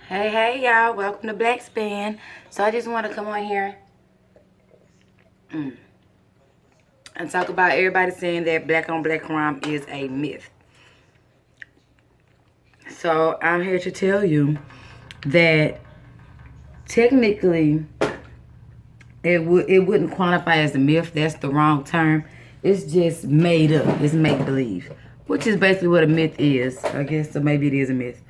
Hey, y'all. Welcome to Black Span. So I just want to come on here and talk about everybody saying that black on black crime is a myth. So I'm here to tell you that technically it wouldn't qualify as a myth. That's the wrong term. It's just made up. It's make believe, which is basically what a myth is. I guess so. Maybe it is a myth.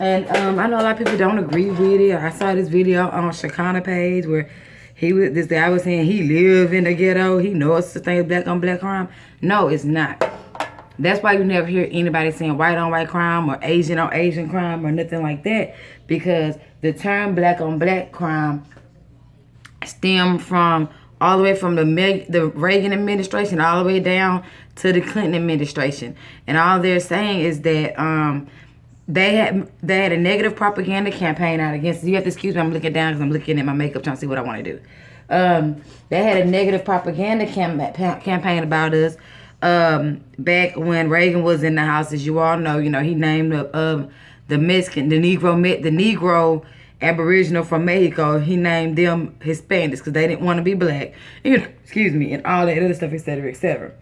And I know a lot of people don't agree with it. I saw this video on Shakana page where this guy was saying he live in the ghetto. He knows the thing black on black crime. No, it's not. That's why you never hear anybody saying white on white crime or Asian on Asian crime or nothing like that. Because the term black on black crime stem from all the way from the Reagan administration all the way down to the Clinton administration. And all they're saying is that they had a negative propaganda campaign out against us. You have to excuse me, I'm looking down because I'm looking at my makeup trying to see what I want to do. They had a negative propaganda campaign about us back when Reagan was in the house. As you all know, he named the Mexican, the Negro Aboriginal from Mexico. He named them Hispanics because they didn't want to be black. Excuse me, and all that other stuff, etc., etc.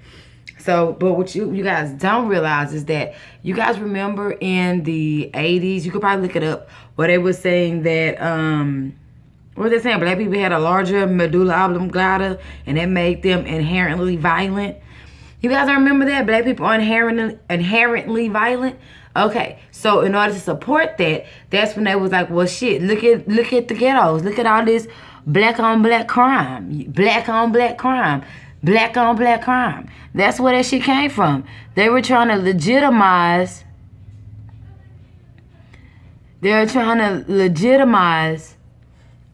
So, but what you guys don't realize is that you guys remember in the 80s, you could probably look it up, where they were saying that, what were they saying? Black people had a larger medulla oblongata, and that made them inherently violent. You guys don't remember that? Black people are inherently violent? Okay, so in order to support that, that's when they was like, well, shit, look at the ghettos. Look at all this black on black crime. Black on black crime. Black on black crime. That's where that shit came from. They were trying to legitimize. Hold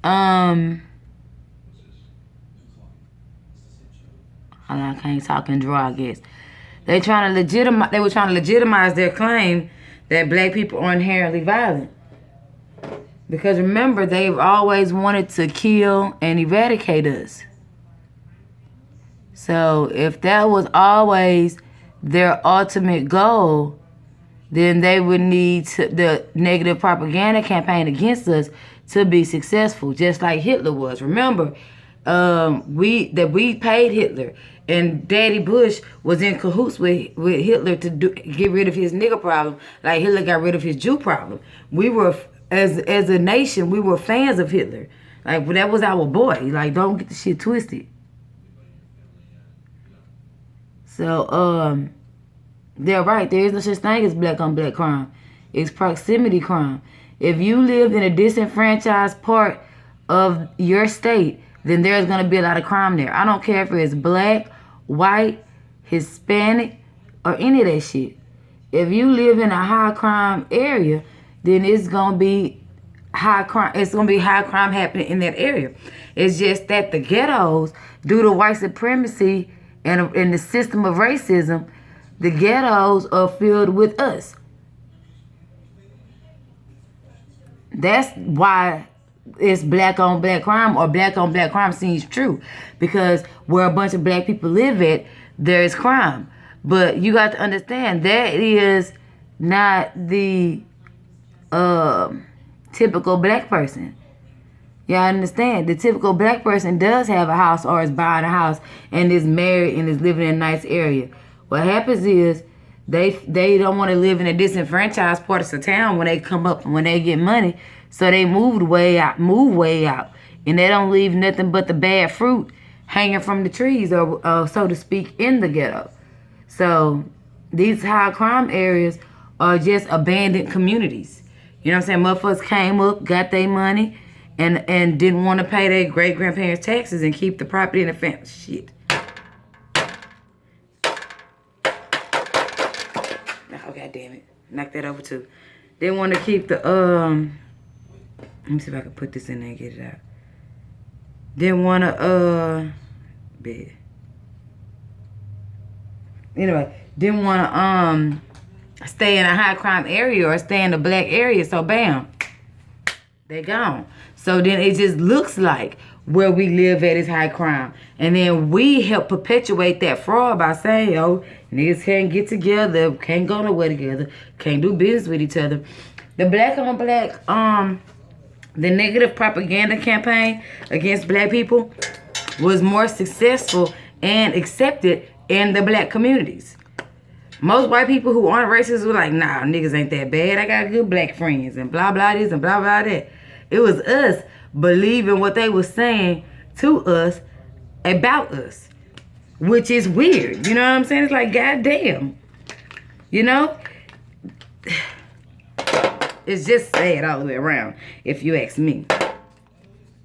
on, I can't talk and draw, I guess. They were trying to legitimize their claim that black people are inherently violent. Because remember, they've always wanted to kill and eradicate us. So if that was always their ultimate goal, then they would need the negative propaganda campaign against us to be successful, just like Hitler was. Remember, we paid Hitler, and Daddy Bush was in cahoots with Hitler to get rid of his nigger problem, like Hitler got rid of his Jew problem. We were, as a nation, we were fans of Hitler. Like, that was our boy. Like, don't get the shit twisted. So, they're right. There is no such thing as black on black crime. It's proximity crime. If you live in a disenfranchised part of your state, then there's going to be a lot of crime there. I don't care if it's black, white, Hispanic, or any of that shit. If you live in a high crime area, then it's going to be high crime. It's going to be high crime happening in that area. It's just that the ghettos, due to white supremacy and the system of racism, the ghettos are filled with us. That's why it's black on black crime, or black on black crime seems true. Because where a bunch of black people live at, there is crime. But you got to understand, that is not the typical black person. Y'all understand? The typical black person does have a house, or is buying a house, and is married, and is living in a nice area. What happens is they don't want to live in a disenfranchised part of the town when they come up, when they get money, so they move way out, and they don't leave nothing but the bad fruit hanging from the trees, or so to speak, in the ghetto. So these high crime areas are just abandoned communities. You know what I'm saying? Motherfuckers came up, got their money, and didn't want to pay their great-grandparents' taxes and keep the property in the family. Shit. Oh, God damn it. Knock that over, too. Didn't want to keep the, let me see if I can put this in there and get it out. Didn't want to, bed. Anyway, didn't want to, stay in a high-crime area or stay in a black area, so bam. They gone. So then it just looks like where we live at is high crime. And then we help perpetuate that fraud by saying, oh, niggas can't get together, can't go nowhere together, can't do business with each other. the black on black, the negative propaganda campaign against black people was more successful and accepted in the black communities. Most white people who aren't racist were like, nah, niggas ain't that bad. I got good black friends and blah, blah this and blah, blah that. It was us believing what they were saying to us about us, which is weird. You know what I'm saying? It's like, goddamn. You know? It's just sad all the way around, if you ask me.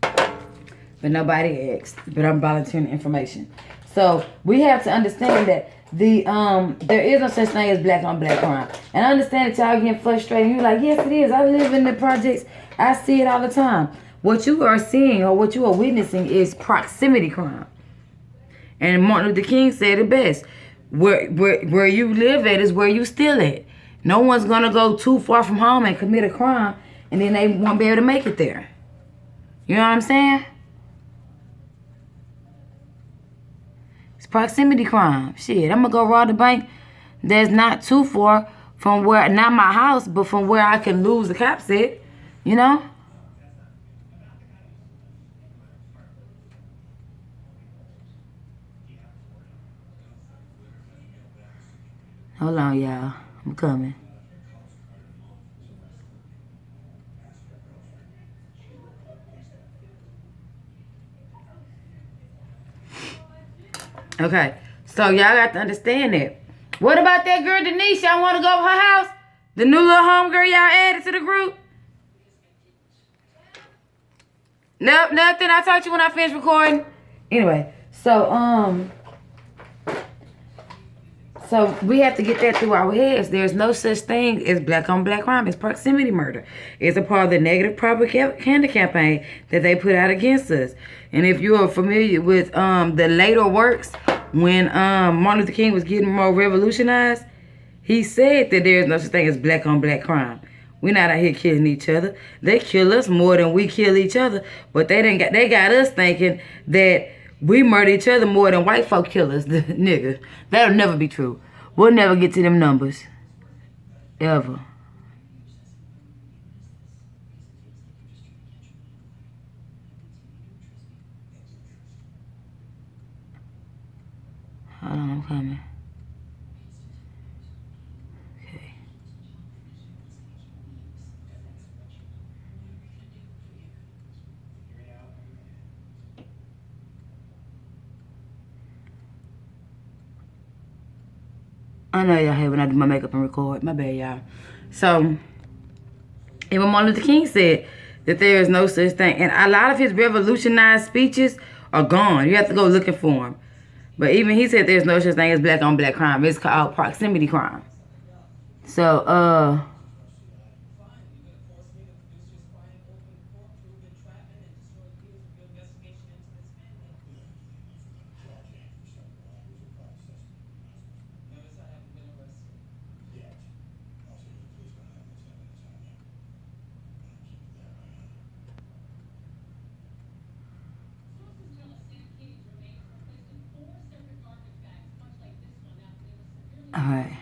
But nobody asked. But I'm volunteering information. So we have to understand that there is no such thing as black on black crime. And I understand that y'all getting frustrated. You're like, yes, it is. I live in the projects. I see it all the time. What you are seeing or what you are witnessing is proximity crime. And Martin Luther King said it best. Where you live at is where you still at. No one's going to go too far from home and commit a crime and then they won't be able to make it there. You know what I'm saying? It's proximity crime. Shit, I'm going to go rob the bank that's not too far from where, not my house, but from where I can lose the cops at. You know? Hold on, y'all. I'm coming. Okay, so y'all got to understand that. What about that girl Denise? Y'all want to go to her house? The new little homegirl y'all added to the group? Nope, nothing. I'll talk to you when I finish recording. Anyway, so we have to get that through our heads. There's no such thing as black on black crime. It's proximity murder. It's a part of the negative propaganda campaign that they put out against us. And if you are familiar with the later works, when Martin Luther King was getting more revolutionized, he said that there's no such thing as black on black crime. We're not out here killing each other. They kill us more than we kill each other. But they got us thinking that we murder each other more than white folk kill us, nigga. That'll never be true. We'll never get to them numbers. Ever. Hold on, I'm coming. Okay. I know y'all hate when I do my makeup and record. My bad, y'all. So, even Martin Luther King said that there is no such thing. And a lot of his revolutionized speeches are gone. You have to go looking for them. But even he said there's no such thing as black on black crime. It's called proximity crime. So, all right.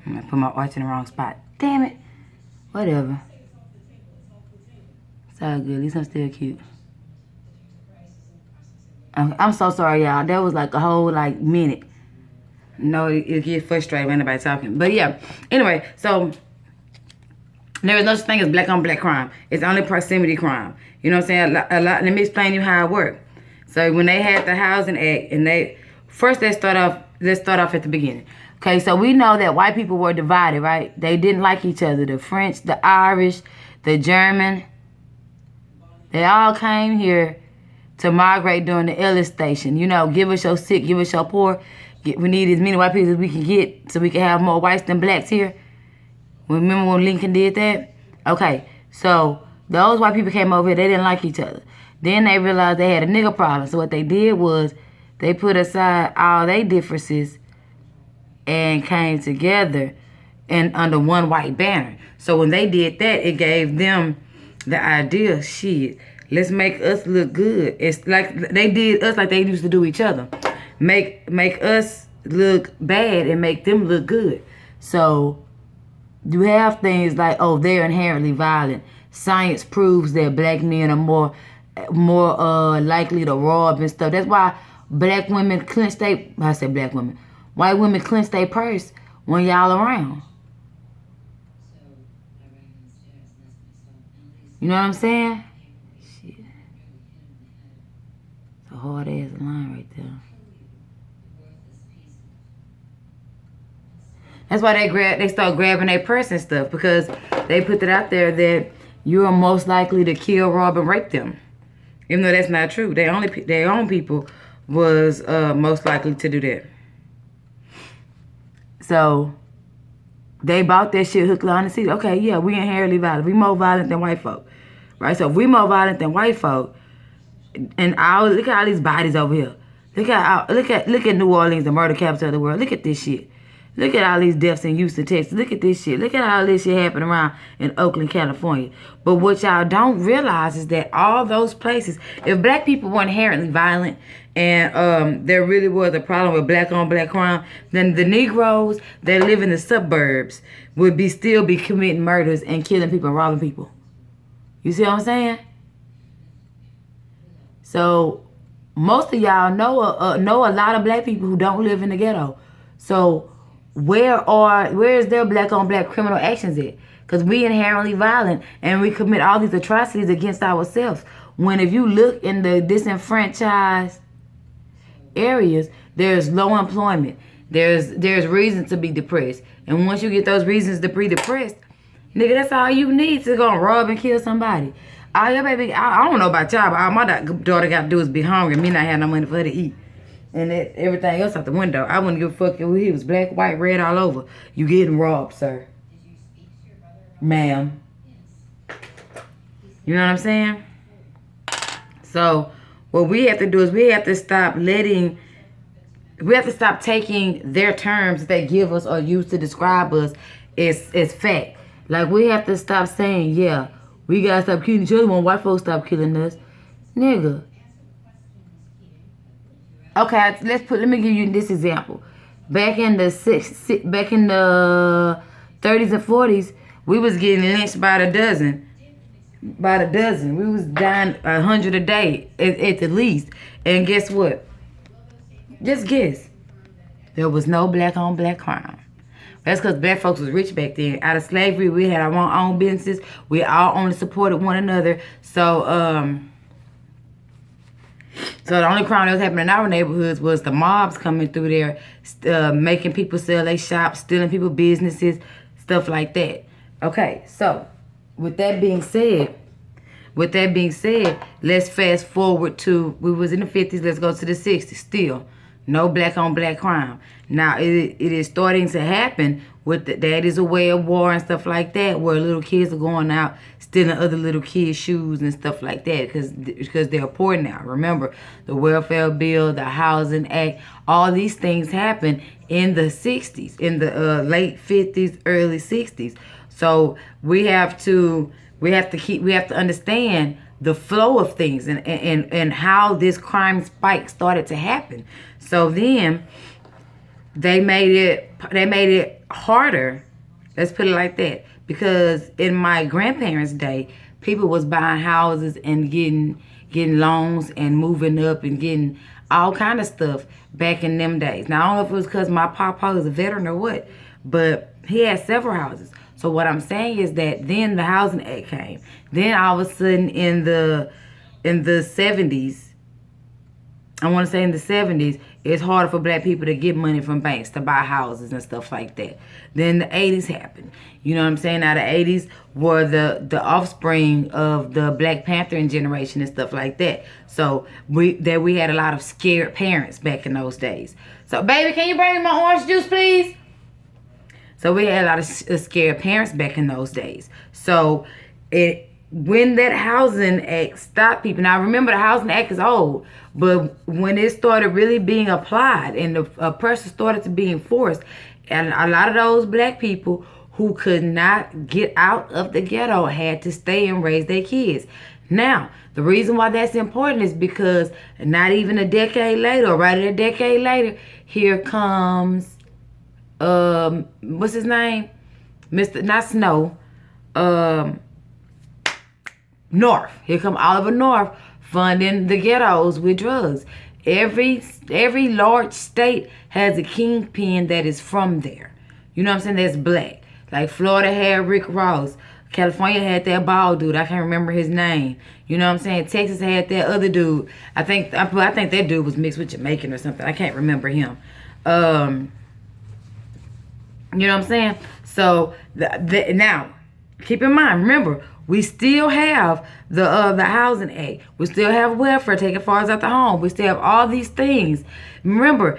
I put my arch in the wrong spot. Damn it. Whatever. It's all good. At least I'm still cute. I'm so sorry, y'all. That was like a whole minute. No, it get frustrated when anybody talking. But yeah. Anyway, so there is no such thing as black on black crime. It's only proximity crime. You know what I'm saying? A lot. Let me explain to you how it worked. So when they had the Housing Act, and let's start off at the beginning. Okay, so we know that white people were divided, right? They didn't like each other. The French, the Irish, the German, they all came here to migrate during the Ellis Station. You know, give us your sick, give us your poor. We need as many white people as we can get so we can have more whites than blacks here. Remember when Lincoln did that? Okay, so those white people came over here. They didn't like each other. Then they realized they had a nigger problem. So what they did was they put aside all their differences and came together and under one white banner. So when they did that, it gave them the idea, shit, let's make us look good. It's like they did us like they used to do each other. Make us look bad and make them look good. So you have things like, oh, they're inherently violent. Science proves that black men are more likely to rob and stuff. That's why black women clench I said black women. White women clench their purse when y'all around. You know what I'm saying? Shit. It's a hard ass line right there. That's why they start grabbing their purse and stuff, because they put it out there that you are most likely to kill, rob, and rape them. Even though that's not true. Their own people was most likely to do that. So they bought that shit hook, line, and sinker. Okay, yeah, we inherently violent. We more violent than white folk, right? So if we more violent than white folk, and look at all these bodies over here. Look at New Orleans, the murder capital of the world. Look at this shit. Look at all these deaths in Houston, Texas. Look at this shit. Look at all this shit happening around in Oakland, California. But what y'all don't realize is that all those places, if black people were inherently violent and there really was a problem with black on black crime, then the Negroes that live in the suburbs would still be committing murders and killing people and robbing people. You see what I'm saying? So most of y'all know a lot of black people who don't live in the ghetto. So where is their black on black criminal actions at? Because we inherently violent and we commit all these atrocities against ourselves. When if you look in the disenfranchised areas, there's low employment. There's reason to be depressed. And once you get those reasons to be depressed, nigga, that's all you need to go and rob and kill somebody. All your baby, I don't know about y'all, but all my daughter got to do is be hungry and me not have no money for her to eat. And everything else out the window. I wouldn't give a fuck if he was black, white, red, all over. You getting robbed, sir. Ma'am. You know what I'm saying? So, what we have to do is we have to stop taking their terms that they give us or use to describe us as fact. Like, we have to stop saying, yeah, we gotta stop killing each other when white folks stop killing us. Nigga. Okay, let me give you this example. Back in the 30s and 40s, we was getting lynched by the dozen. We was dying 100 a day at the least. And guess what? Just guess. There was no black on black crime. That's because black folks was rich back then. Out of slavery, we had our own businesses. We all only supported one another. So the only crime that was happening in our neighborhoods was the mobs coming through there, making people sell their shops, stealing people's businesses, stuff like that. Okay, so with that being said, let's fast forward to, we was in the 50s, let's go to the 60s. Still, no black on black crime. Now, it is starting to happen with that is a way of war and stuff like that, where little kids are going out stealing other little kids' shoes and stuff like that because they're poor now. Remember, the welfare bill, the housing act, all these things happened in the 60s, in the late 50s, early 60s. So we have to understand the flow of things and how this crime spike started to happen. So then they made it harder. Let's put it like that. Because in my grandparents' day, people was buying houses and getting loans and moving up and getting all kind of stuff back in them days. Now, I don't know if it was because my papa was a veteran or what, but he had several houses. So what I'm saying is that then the Housing Act came. Then all of a sudden in the 70s, I want to say in the 70s, it's harder for black people to get money from banks to buy houses and stuff like that. Then the 80s happened. You know what I'm saying? Now the 80s were the offspring of the Black Panther generation and stuff like that. So we had a lot of scared parents back in those days. So baby, can you bring me my orange juice, please? So we had a lot of scared parents back in those days. So when that Housing Act stopped people, now remember the Housing Act is old, but when it started really being applied and the pressure started to be enforced, and a lot of those black people who could not get out of the ghetto had to stay and raise their kids. Now, the reason why that's important is because not even a decade later, or right a decade later, here comes what's his name? Mr. Not Snow. North. Here come Oliver North funding the ghettos with drugs. Every large state has a kingpin that is from there. You know what I'm saying? That's black. Like Florida had Rick Ross. California had that bald dude. I can't remember his name. You know what I'm saying? Texas had that other dude. I think that dude was mixed with Jamaican or something. I can't remember him. You know what I'm saying? So now, keep in mind. Remember, we still have the Housing Act. We still have welfare, taking fathers out the home. We still have all these things. Remember,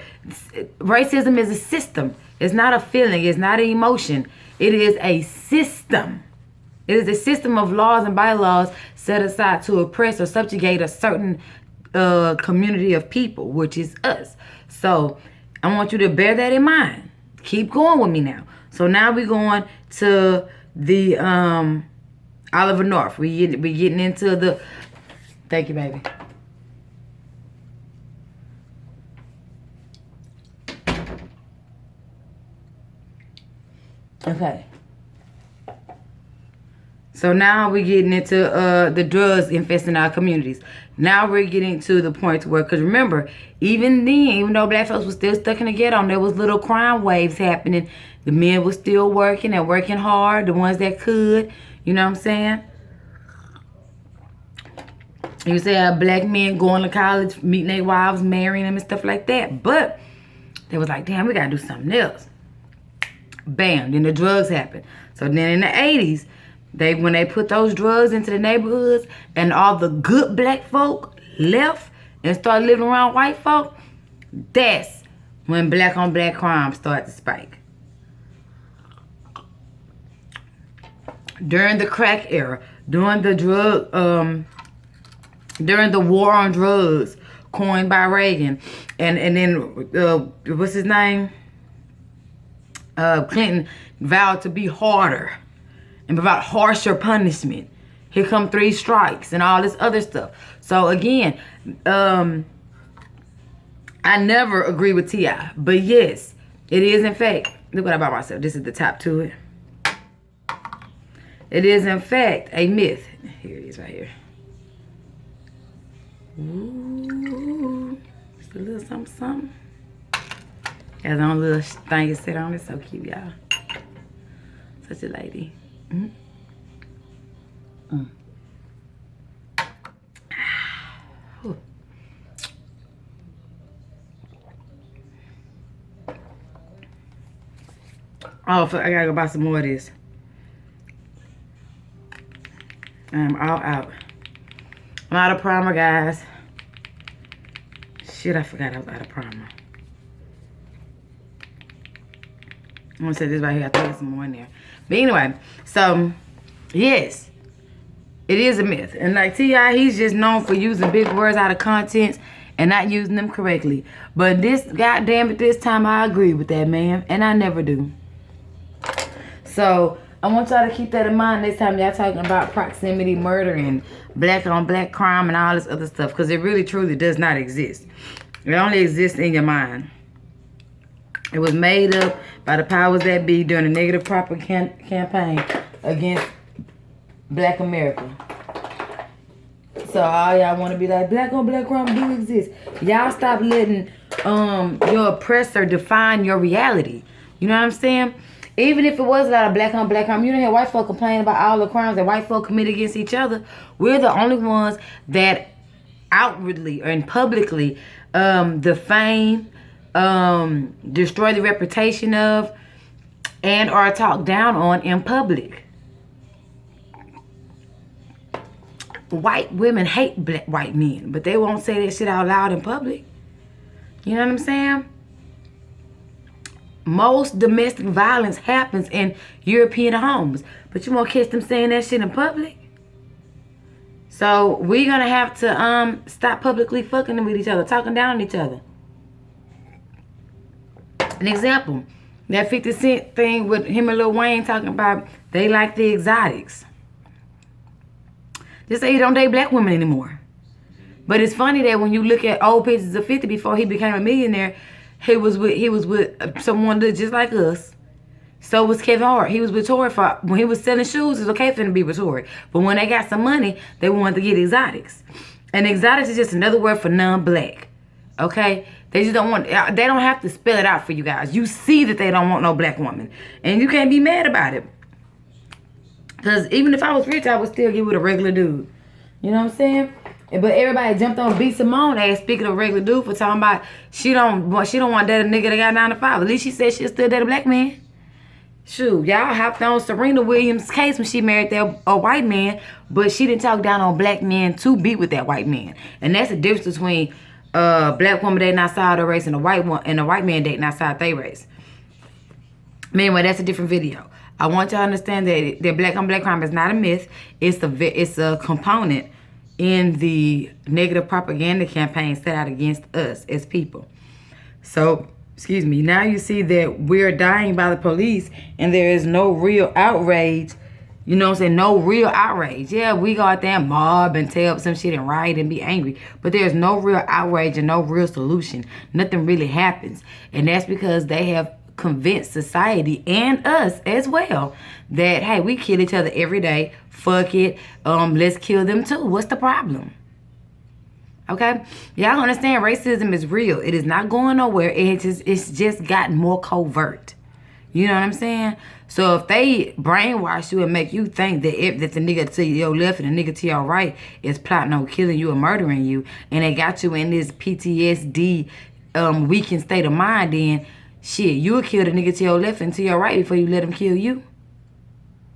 racism is a system. It's not a feeling. It's not an emotion. It is a system. It is a system of laws and bylaws set aside to oppress or subjugate a certain community of people, which is us. So I want you to bear that in mind. Keep going with me now. So now we're going to the Oliver North. We getting into the. Thank you, baby. Okay. So now we're getting into the drugs infesting our communities. Now we're getting to the point where, because remember, even then, even though black folks were still stuck in the ghetto, there was little crime waves happening. The men were still working and working hard, the ones that could. You know what I'm saying? You say black men going to college, meeting their wives, marrying them and stuff like that. But they was like, damn, we got to do something else. Bam, then the drugs happened. So then in the 80s, when they put those drugs into the neighborhoods and all the good black folk left and started living around white folk, that's when black on black crime started to spike. During the crack era, during the war on drugs coined by Reagan, and then what's his name? Clinton vowed to be harder and provide harsher punishment. Here come 3 strikes and all this other stuff. So again, I never agree with T.I., but yes, it is in fact. Look what I bought myself. This is the top to it. It is in fact a myth. Here it is right here. Ooh, just a little something, something. Got his own little thing to sit on. It's so cute, y'all. Such a lady. Mm-hmm. Oh, I gotta go buy some more of this. I'm all out. I'm out of primer, guys. Shit, I forgot I was out of primer. I'm gonna say this right here. I thought there's some more in there. But anyway, so yes, it is a myth. And like T.I., he's just known for using big words out of context and not using them correctly. But this, goddamn it, this time I agree with that man, and I never do. So I want y'all to keep that in mind next time y'all talking about proximity murder and black on black crime and all this other stuff, because it really truly does not exist. It only exists in your mind. It was made up by the powers that be during a negative propaganda campaign against black America. So all y'all want to be like, black on black crime do exist. Y'all stop letting your oppressor define your reality. You know what I'm saying? Even if it was a lot of black on black crime, you don't hear white folk complain about all the crimes that white folk commit against each other. We're the only ones that outwardly and publicly defame, destroy the reputation of, and are talked down on in public. White women hate black white men, but they won't say that shit out loud in public. You know what I'm saying? Most domestic violence happens in European homes, but you won't catch them saying that shit in public. So we're gonna have to stop publicly fucking with each other, talking down on each other. An example, That 50 Cent thing with him and Lil Wayne talking about they like the exotics. Just say he don't date black women anymore. But it's funny that when you look at old pictures of 50 before he became a millionaire, he was with someone that just like us. So was Kevin Hart. He was with Tory for when he was selling shoes. It's okay for him to be with Tory. But when they got some money, they wanted to get exotics. And exotics is just another word for non-black. Okay? They just don't want, they don't have to spell it out for you guys. You see that they don't want no black woman. And you can't be mad about it. Because even if I was rich, I would still get with a regular dude. You know what I'm saying? But everybody jumped on B. Simone ass, speaking of regular dude, for talking about she don't want to date a nigga that got 9 to 5. At least she said she'll still date a black man. Shoot, y'all hopped on Serena Williams' case when she married a white man, but she didn't talk down on black men to be with that white man. And that's the difference between black woman dating outside her race and a white man dating outside their race. Anyway, that's a different video. I want y'all to understand that black on black crime is not a myth. It's a component in the negative propaganda campaign set out against us as people. So, excuse me, now you see that we're dying by the police and there is no real outrage. You know what I'm saying? No real outrage. Yeah, we go out there and mob and tear up some shit and riot and be angry. But there's no real outrage and no real solution. Nothing really happens. And that's because they have convinced society and us as well that, hey, we kill each other every day. Fuck it. Let's kill them too. What's the problem? Okay? Y'all understand racism is real. It is not going nowhere. It's just gotten more covert. You know what I'm saying? So if they brainwash you and make you think that the nigga to your left and the nigga to your right is plotting on killing you or murdering you, and they got you in this PTSD weakened state of mind, then shit, you would kill the nigga to your left and to your right before you let him kill you.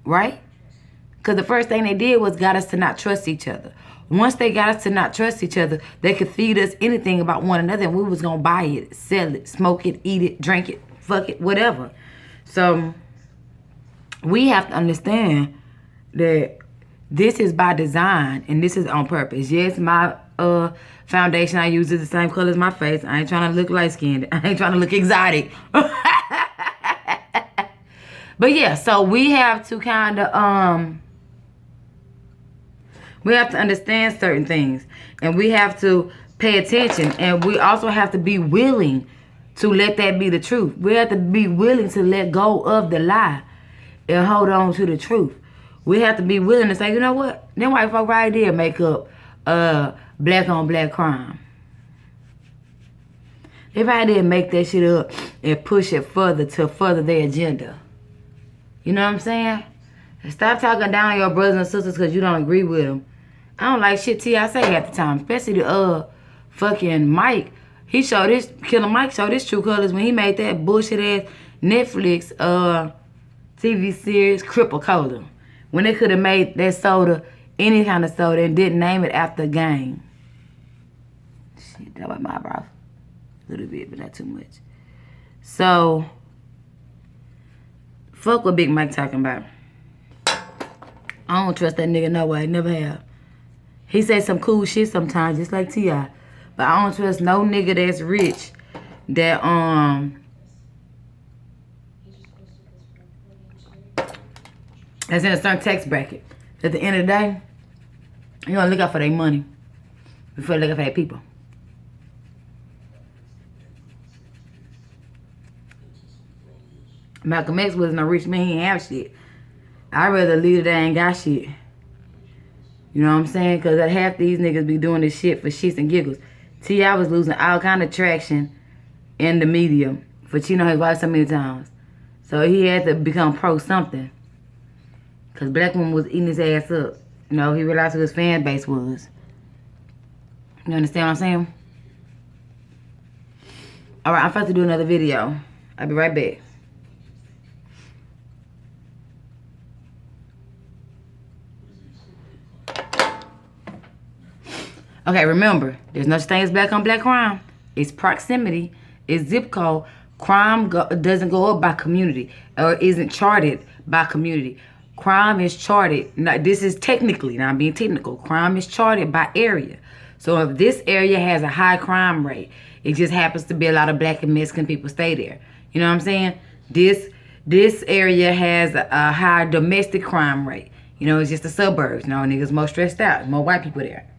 Right? Because the first thing they did was got us to not trust each other. Once they got us to not trust each other, they could feed us anything about one another and we was going to buy it, sell it, smoke it, eat it, drink it, fuck it, whatever. So we have to understand that this is by design and this is on purpose. Yes, my foundation I use is the same color as my face. I ain't trying to look light-skinned. I ain't trying to look exotic. But yeah, so we have to kind of, we have to understand certain things. And we have to pay attention. And we also have to be willing to let that be the truth. We have to be willing to let go of the lie and hold on to the truth. We have to be willing to say, you know what? Them white folk right there make up black on black crime. They right there make that shit up and push it further to further their agenda. You know what I'm saying? Stop talking down on your brothers and sisters because you don't agree with them. I don't like shit T.I. say half the time. Especially the fucking Mike. Killer Mike showed his true colors when he made that bullshit ass Netflix TV series Cripple Cola. When they could have made that soda any kind of soda and didn't name it after a game. Shit, that was my eyebrows. A little bit, but not too much. So, fuck what Big Mike talking about. I don't trust that nigga no way. Never have. He say some cool shit sometimes, just like T.I. But I don't trust no nigga that's rich that that's in a certain tax bracket. At the end of the day, you gonna look out for their money before you look out for their people. Malcolm X wasn't a rich man, he ain't have shit. I'd rather a leader that ain't got shit. You know what I'm saying? Because half these niggas be doing this shit for shits and giggles. T.I. was losing all kind of traction in the media for cheating on his wife so many times. So he had to become pro something. Because black woman was eating his ass up. You know, he realized who his fan base was. You understand what I'm saying? Alright, I'm about to do another video. I'll be right back. Okay, remember, there's no such thing as black on black crime. It's proximity. It's zip code. Crime doesn't go up by community or isn't charted by community. Crime is charted. Now, this is technically, now I'm being technical. Crime is charted by area. So if this area has a high crime rate, it just happens to be a lot of black and Mexican people stay there. You know what I'm saying? This area has a higher domestic crime rate. You know, it's just the suburbs. You know, niggas more stressed out. More white people there.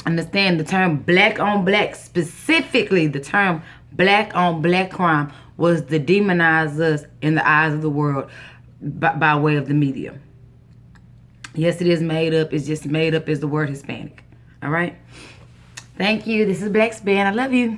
Understand the term black on black, specifically the term black on black crime was to demonize us in the eyes of the world by way of the media. Yes, it is made up. It's just made up as the word Hispanic. All right. Thank you. This is Black Span. I love you.